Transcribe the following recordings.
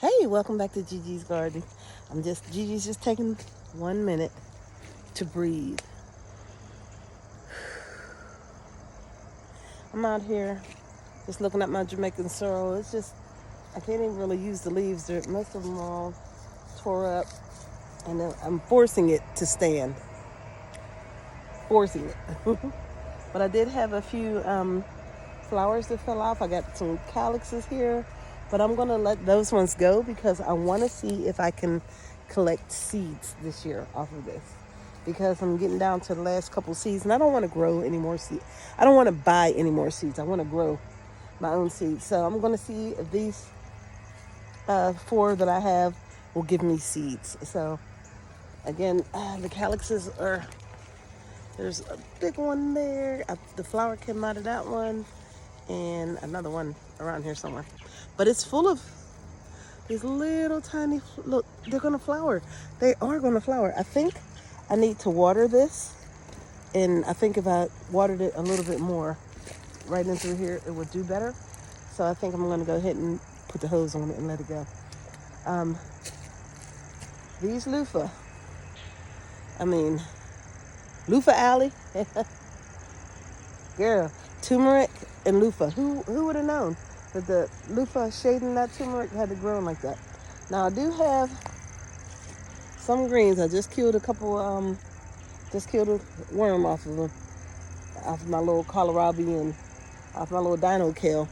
Hey, welcome back to Gigi's Garden. Gigi's just taking 1 minute to breathe. I'm out here just looking at my Jamaican sorrel. It's just, I can't even really use the leaves. Most of them are all tore up, and I'm forcing it to stand. Forcing it. But I did have a few flowers that fell off. I got some calyxes here, but I'm going to let those ones go because I want to see if I can collect seeds this year off of this, because I'm getting down to the last couple seeds and I don't want to grow any more seeds. I don't want to buy any more seeds. I want to grow my own seeds. So I'm going to see if these 4 that I have will give me seeds. So again, the calyxes are, there's a big one there. The flower came out of that one, and another one around here somewhere. But it's full of these little tiny, look, they're gonna flower. They are gonna flower. I think I need to water this, and I think if I watered it a little bit more right in through here, it would do better. So I think I'm gonna go ahead and put the hose on it and let it go. These Loofa, Loofa Alley, girl, turmeric and Loofa. Who would have known that the Loofa shading that turmeric had to grow like that? Now I do have some greens. I just killed a couple. Just killed a worm off of them, off of my little kohlrabi and off my little dino kale.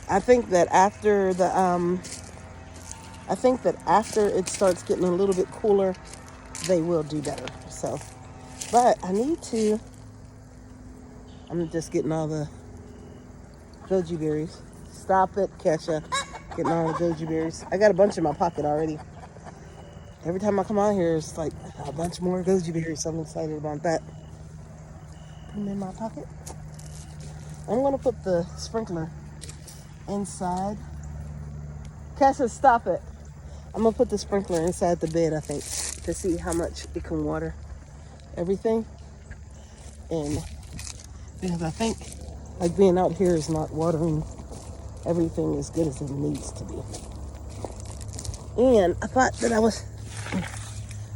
I think that after it starts getting a little bit cooler, they will do better. So, but I'm just getting all the goji berries. Stop it, Kesha. Getting all the goji berries. I got a bunch in my pocket already. Every time I come out here, it's like a bunch more goji berries. So I'm excited about that. Put them in my pocket. I'm going to put the sprinkler inside. Kesha, stop it. I'm going to put the sprinkler inside the bed, I think, to see how much it can water everything. And because I think like being out here is not watering everything as good as it needs to be. And I thought that I was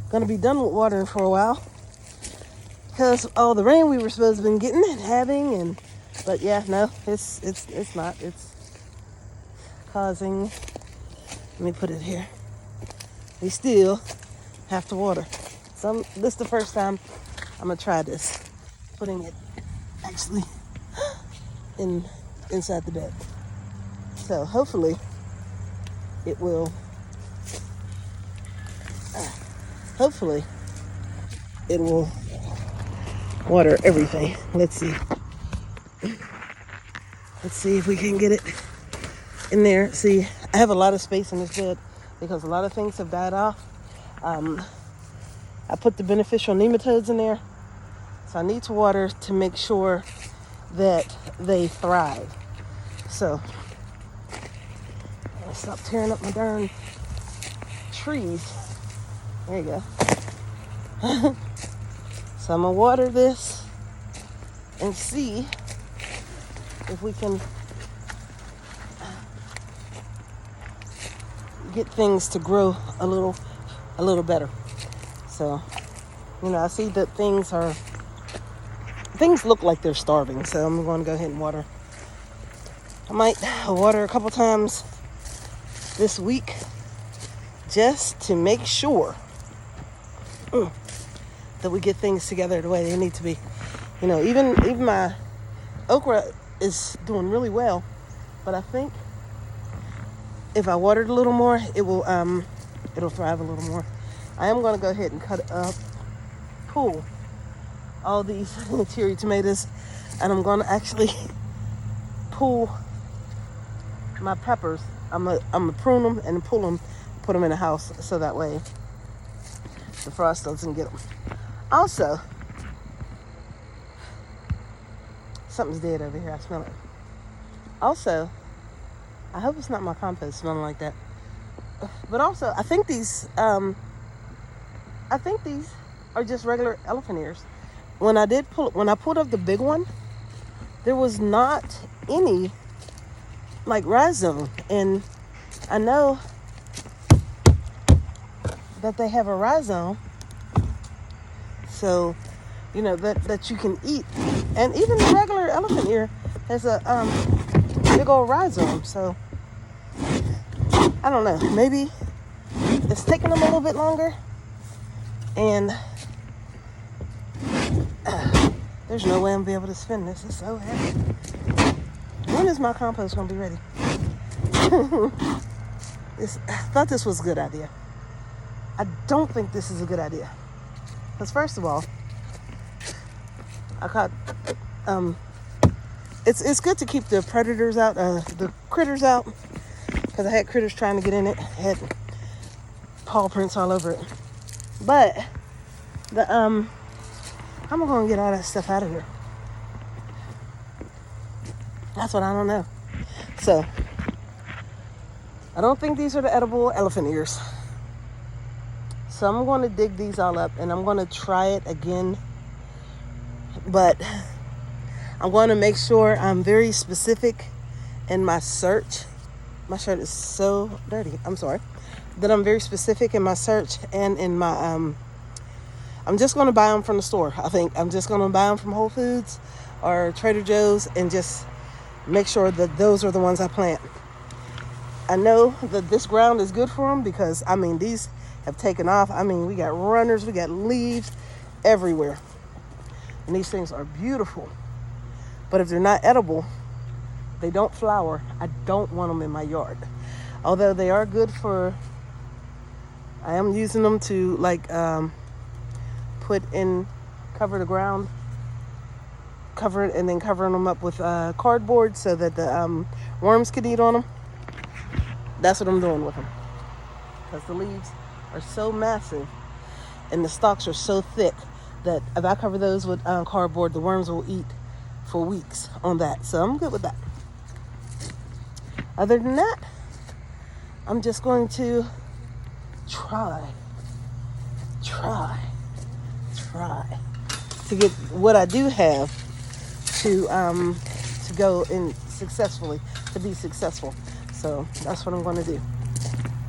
gonna be done with watering for a while because all the rain we were supposed to be getting and having, but yeah, no, it's not. It's causing. Let me put it here. We still have to water. So this is the first time I'm gonna try this, putting it actually inside the bed. So hopefully it will water everything. Let's see if we can get it in there. See, I have a lot of space in this bed because a lot of things have died off. I put the beneficial nematodes in there, so I need to water to make sure that they thrive. So I'll stop tearing up my darn trees. There you go. So I'm gonna water this and see if we can get things to grow a little better. So, I see that things look like they're starving, so I'm going to go ahead and water. I might water a couple times this week just to make sure that we get things together the way they need to be. Even my okra is doing really well, but I think if I watered a little more, it'll thrive a little more. I am going to go ahead and pull all these cherry tomatoes, and I'm going to actually pull my peppers. I'm gonna prune them and pull them, put them in the house, so that way the frost doesn't get them. Also, something's dead over here. I smell it. Also, I hope it's not my compost smelling like that. But also, I think these are just regular elephant ears. When I pulled up the big one, there was not any like rhizome, and I know that they have a rhizome, so that you can eat, and even the regular elephant ear has a big old rhizome. So I don't know, maybe it's taking them a little bit longer, and there's no way I'm gonna be able to spin this. It's so heavy. When is my compost gonna be ready? I thought this was a good idea. I don't think this is a good idea. Because first of all, I caught, it's good to keep the predators out, the critters out. Because I had critters trying to get in it. I had paw prints all over it. But, how am I going to get all that stuff out of here? That's what I don't know. So, I don't think these are the edible elephant ears. So I'm going to dig these all up and I'm going to try it again. But I'm going to make sure I'm very specific in my search. My shirt is so dirty. I'm sorry. That I'm very specific in my search and in my, I'm just going to buy them from the store. I think I'm just going to buy them from Whole Foods or Trader Joe's and just make sure that those are the ones I plant. I know that this ground is good for them because, these have taken off. We got runners, we got leaves everywhere. And these things are beautiful. But if they're not edible, they don't flower, I don't want them in my yard. Although they are good for, I am using them to cover the ground, cover it, and then covering them up with cardboard so that the worms could eat on them. That's what I'm doing with them. Because the leaves are so massive and the stalks are so thick that if I cover those with cardboard, the worms will eat for weeks on that. So I'm good with that. Other than that, I'm just going to try to get what I do have to go in successfully, to be successful. So that's what I'm going to do.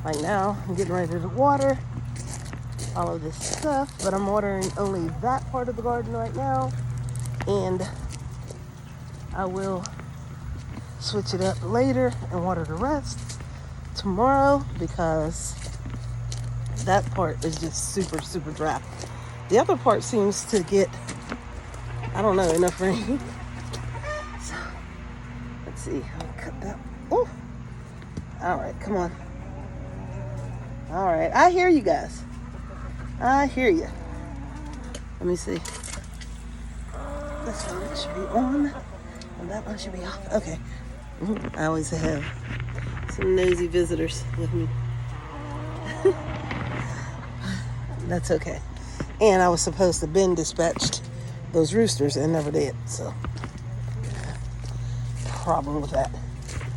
Right now, I'm getting ready to water all of this stuff, but I'm watering only that part of the garden right now, and I will switch it up later and water the rest tomorrow because that part is just super, super dry. The other part seems to get, enough rain. So, let's see. I'll cut that. Oh, all right, come on. All right, I hear you guys. I hear you. Let me see. This one should be on, and that one should be off. Okay. I always have some nosy visitors with me. That's okay. And I was supposed to been dispatched those roosters and never did. So, problem with that.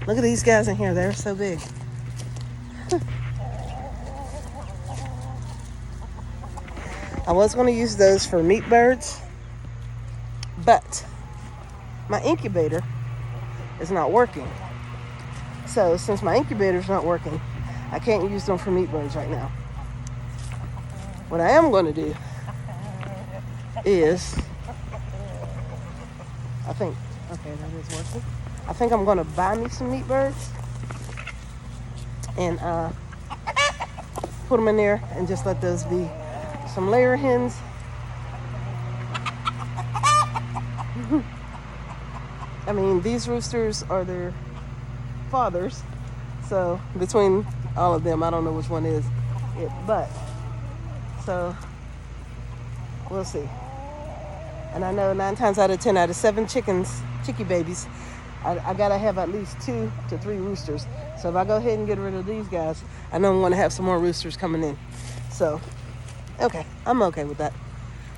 Look at these guys in here. They're so big. I was going to use those for meat birds, but my incubator is not working. So since my incubator is not working, I can't use them for meat birds right now. What I am going to do is, that is working. I think I'm going to buy me some meat birds and put them in there and just let those be some layer hens. These roosters are their fathers, so between all of them, I don't know which one is it, but so we'll see. And I know 9 times out of 10 out of 7 chickie babies, I gotta have at least 2 to 3 roosters. So if I go ahead and get rid of these guys, I know I'm gonna have some more roosters coming in. So okay, I'm okay with that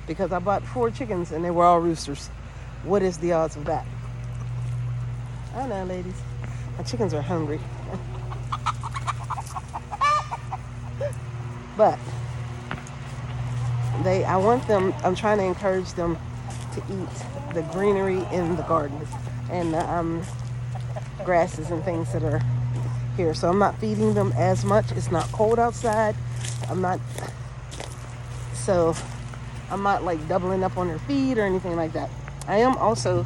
because I bought 4 chickens and they were all roosters. What is the odds of that? I know, ladies. My chickens are hungry. But I'm trying to encourage them to eat the greenery in the garden and the grasses and things that are here. So I'm not feeding them as much. It's not cold outside. So I'm not like doubling up on their feed or anything like that. I am also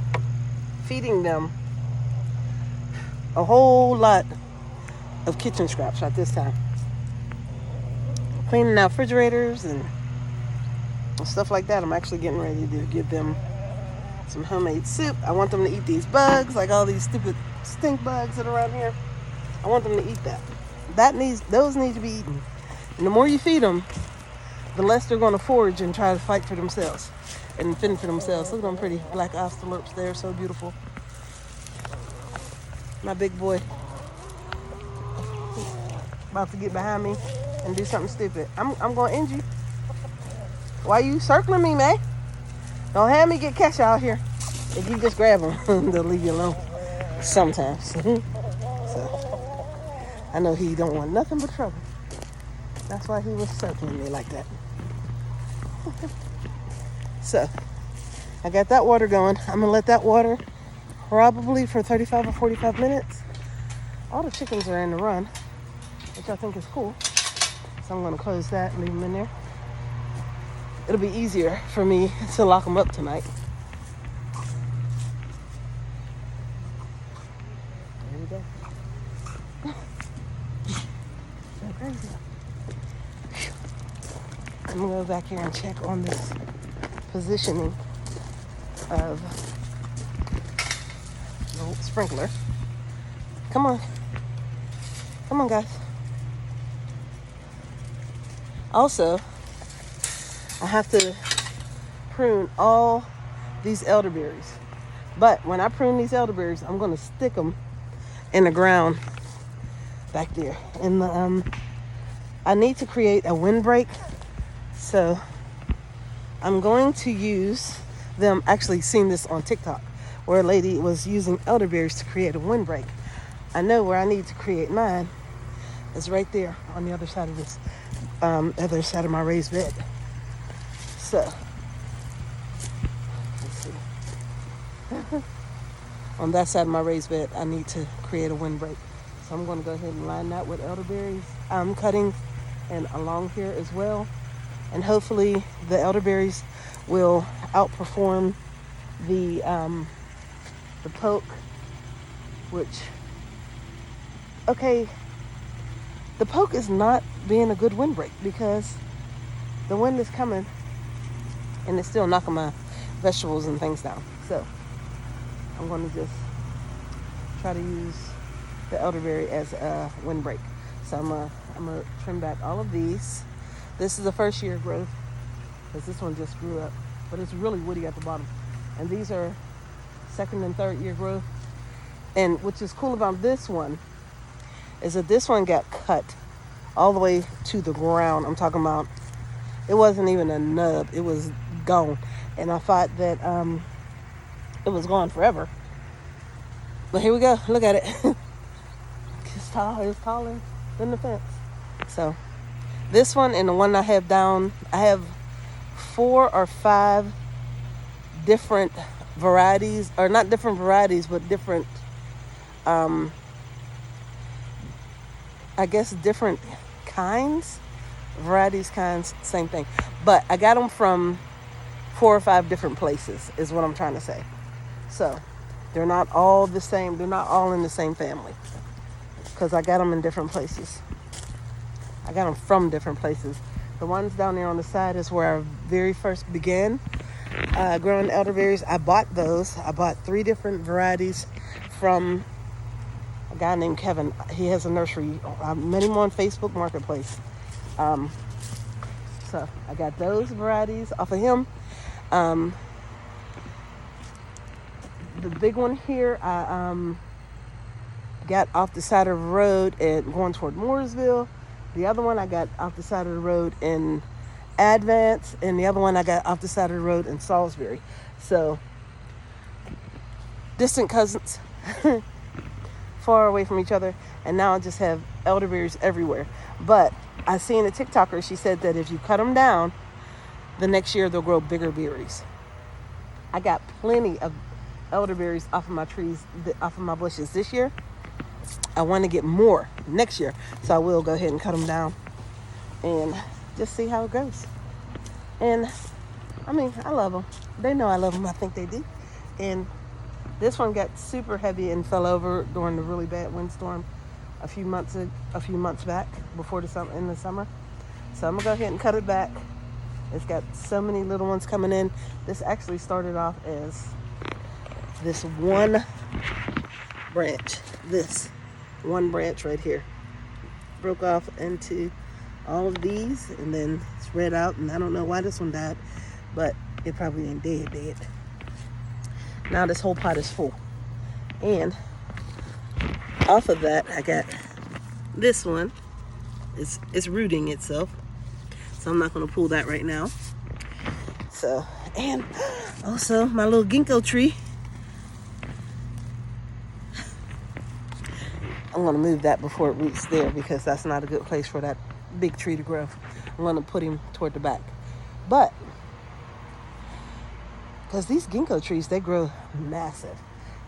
feeding them a whole lot of kitchen scraps right this time. Cleaning out refrigerators and stuff like that. I'm actually getting ready to give them some homemade soup. I want them to eat these bugs, like all these stupid stink bugs that are around here. I want them to eat that. Those need to be eaten. And the more you feed them, the less they're going to forage and try to fight for themselves and fend for themselves. Look at them pretty black oscillopes. They're so beautiful. My big boy about to get behind me and do something stupid. I'm going to end you. Why you circling me, man? Don't have me get catch out here. If you just grab them, they'll leave you alone sometimes. So I know he don't want nothing but trouble. That's why he was circling me like that. So I got that water going. I'm gonna let that water probably for 35 or 45 minutes. All the chickens are in the run, which I think is cool. So I'm gonna close that and leave them in there. It'll be easier for me to lock them up tonight. There we go. So crazy. I'm gonna go back here and check on this positioning of the sprinkler. Come on, guys. Also, I have to prune all these elderberries. But when I prune these elderberries, I'm going to stick them in the ground back there. And I need to create a windbreak. So I'm going to use them. Actually seen this on TikTok where a lady was using elderberries to create a windbreak. I know where I need to create mine is right there on the other side of this, other side of my raised bed. So, let's see. On that side of my raised bed, I need to create a windbreak. So I'm going to go ahead and line that with elderberries. I'm cutting and along here as well. And hopefully the elderberries will outperform the poke, which, okay, the poke is not being a good windbreak because the wind is coming and it's still knocking my vegetables and things down. So I'm going to just try to use the elderberry as a windbreak. So I'm gonna trim back all of these. This is a first year growth because this one just grew up, but it's really woody at the bottom. And these are second and third year growth. And which is cool about this one is that this one got cut all the way to the ground. I'm talking about, it wasn't even a nub. It was gone. And I thought that it was gone forever. But here we go. Look at it. It's tall. It's taller than the fence. So this one and the one I have down, I have 4 or 5 different varieties, or not different varieties, but different, I guess different kinds. Varieties, kinds, same thing. But I got them from 4 or 5 different places is what I'm trying to say. So they're not all the same. They're not all in the same family because I got them in different places. I got them from different places. The ones down there on the side is where I very first began growing elderberries. I bought those. I bought 3 different varieties from a guy named Kevin. He has a nursery. I met him on Facebook Marketplace. So I got those varieties off of him. The big one here, I got off the side of the road and going toward Mooresville. The other one I got off the side of the road in Advance, and the other one I got off the side of the road in Salisbury. So distant cousins, far away from each other, and now I just have elderberries everywhere. But I seen a TikToker, she said that if you cut them down, the next year they'll grow bigger berries. I got plenty of elderberries off of my trees, off of my bushes this year, I want to get more next year. So I will go ahead and cut them down and just see how it goes. And I mean, I love them. They know I love them. I think they do. And this one got super heavy and fell over during the really bad windstorm a few months back before in the summer. So I'm gonna go ahead and cut it back. It's got so many little ones coming in. This actually started off as this one branch. This one branch right here broke off into all of these and then spread out, and I don't know why this one died, but it probably ain't dead. Now this whole pot is full. And off of that, I got this one. It's rooting itself. So I'm not going to pull that right now. So, and also my little ginkgo tree. I'm going to move that before it roots there because that's not a good place for that big tree to grow. I'm going to put him toward the back. But because these ginkgo trees, they grow massive.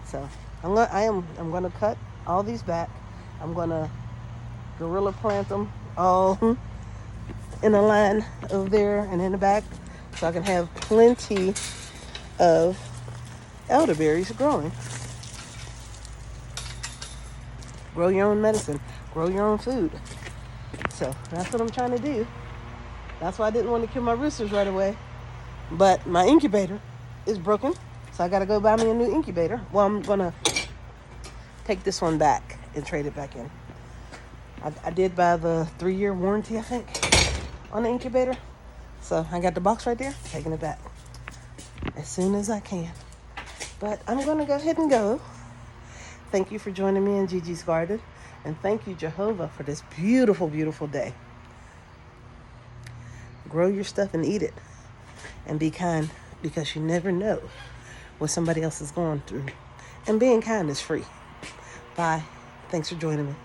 So I'm going to cut all these back. I'm going to gorilla plant them all in a line over there and in the back so I can have plenty of elderberries growing. Grow your own medicine. Grow your own food. So that's what I'm trying to do. That's why I didn't want to kill my roosters right away. But my incubator is broken, so I got to go buy me a new incubator. Well, I'm going to take this one back and trade it back in. I did buy the 3-year warranty, I think, on the incubator. So I got the box right there, taking it back as soon as I can. But I'm going to go ahead and go. Thank you for joining me in Gigi's Garden. And thank you, Jehovah, for this beautiful, beautiful day. Grow your stuff and eat it. And be kind, because you never know what somebody else is going through. And being kind is free. Bye. Thanks for joining me.